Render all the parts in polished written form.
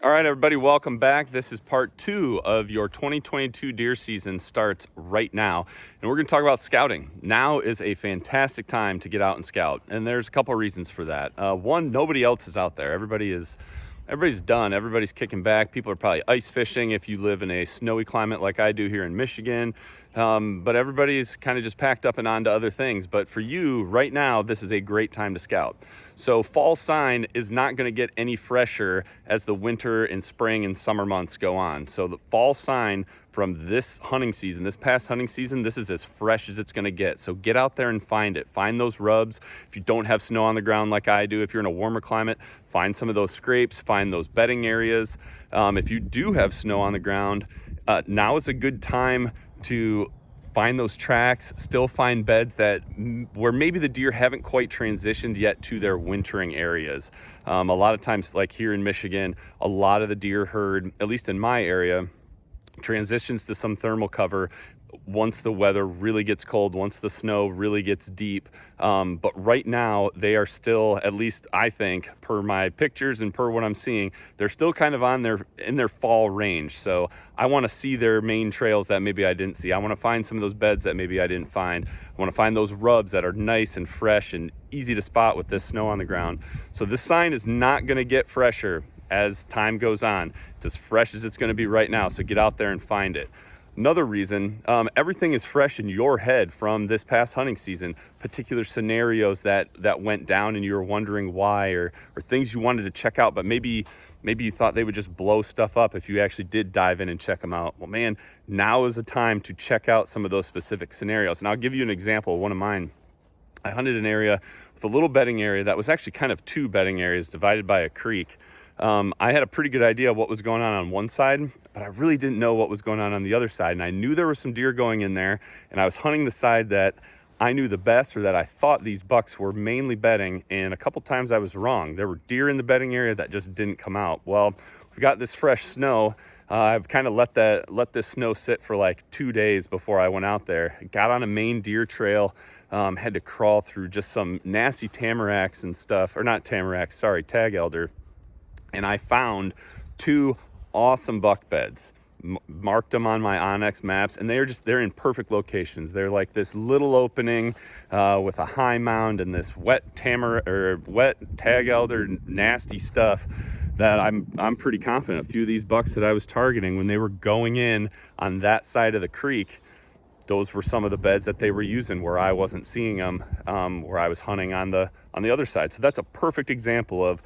All right, everybody, welcome back. This is part 2 of your 2022 deer season starts right now. And we're going to talk about scouting. Now is a fantastic time to get out and scout. And there's a couple of reasons for that. One, nobody else is out there. Everybody's done. Everybody's kicking back. People are probably ice fishing if you live in a snowy climate like I do here in Michigan. But everybody's kind of just packed up and on to other things. But for you right now, this is a great time to scout. So fall sign is not going to get any fresher as the winter and spring and summer months go on. So the fall sign from this hunting season, this past hunting season, this is as fresh as it's going to get. So get out there and find it. Find those rubs. If you don't have snow on the ground like I do, if you're in a warmer climate, find some of those scrapes, find those bedding areas. If you do have snow on the ground, now is a good time to find those tracks, still find beds where maybe the deer haven't quite transitioned yet to their wintering areas. A lot of times, like here in Michigan, a lot of the deer herd, at least in my area, transitions to some thermal cover once the weather really gets cold, once the snow really gets deep. But right now they are still, at least I think, per my pictures and per what I'm seeing, they're still kind of in their fall range. So I want to see their main trails that maybe I didn't see. I want to find some of those beds that maybe I didn't find. I want to find those rubs that are nice and fresh and easy to spot with this snow on the ground. So this sign is not going to get fresher as time goes on. It's as fresh as it's going to be right now. So get out there and find it. Another reason, everything is fresh in your head from this past hunting season, particular scenarios that went down and you were wondering why, or things you wanted to check out, but maybe you thought they would just blow stuff up if you actually did dive in and check them out. Well, man, now is the time to check out some of those specific scenarios. And I'll give you an example. One of mine, I hunted an area with a little bedding area that was actually kind of two bedding areas divided by a creek. I had a pretty good idea of what was going on one side, but I really didn't know what was going on the other side. And I knew there were some deer going in there, and I was hunting the side that I knew the best, or that I thought these bucks were mainly bedding. And a couple times I was wrong. There were deer in the bedding area that just didn't come out. Well, we got this fresh snow. I've kind of let this snow sit for like 2 days before I went out there. Got on a main deer trail. Had to crawl through just some nasty tamaracks and stuff, or not tamaracks, sorry, tag elder. And I found 2 awesome buck beds, marked them on my Onyx maps, and they're in perfect locations. They're like this little opening with a high mound and this wet tag elder nasty stuff that I'm pretty confident a few of these bucks that I was targeting when they were going in on that side of the creek, those were some of the beds that they were using where I wasn't seeing them, where I was hunting on the other side. So that's a perfect example of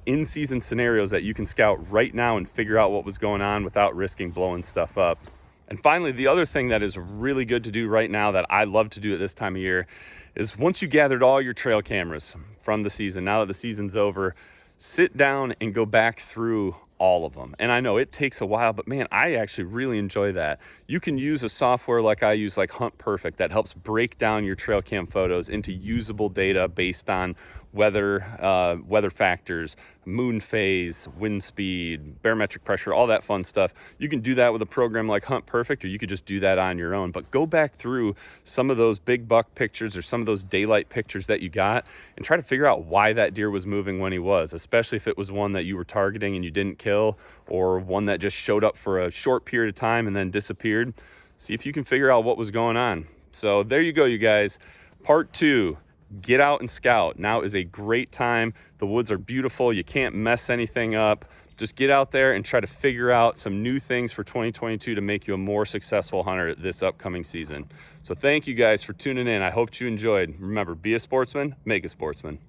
in-season scenarios that you can scout right now and figure out what was going on without risking blowing stuff up. And finally, the other thing that is really good to do right now that I love to do at this time of year is once you gathered all your trail cameras from the season, now that the season's over, sit down and go back through all of them. And I know it takes a while, but man, I actually really enjoy that. You can use a software like I use, like Hunt Perfect, that helps break down your trail cam photos into usable data based on weather factors, moon phase, wind speed, barometric pressure, all that fun stuff. You can do that with a program like Hunt Perfect, or you could just do that on your own. But go back through some of those big buck pictures or some of those daylight pictures that you got and try to figure out why that deer was moving when he was, especially if it was one that you were targeting and you didn't kill, or one that just showed up for a short period of time and then disappeared. See if you can figure out what was going on. So there you go, you guys. Part 2. Get out and scout. Now is a great time. The woods are beautiful. You can't mess anything up. Just get out there and try to figure out some new things for 2022 to make you a more successful hunter this upcoming season. So thank you guys for tuning in. I hope you enjoyed. Remember, be a sportsman, make a sportsman.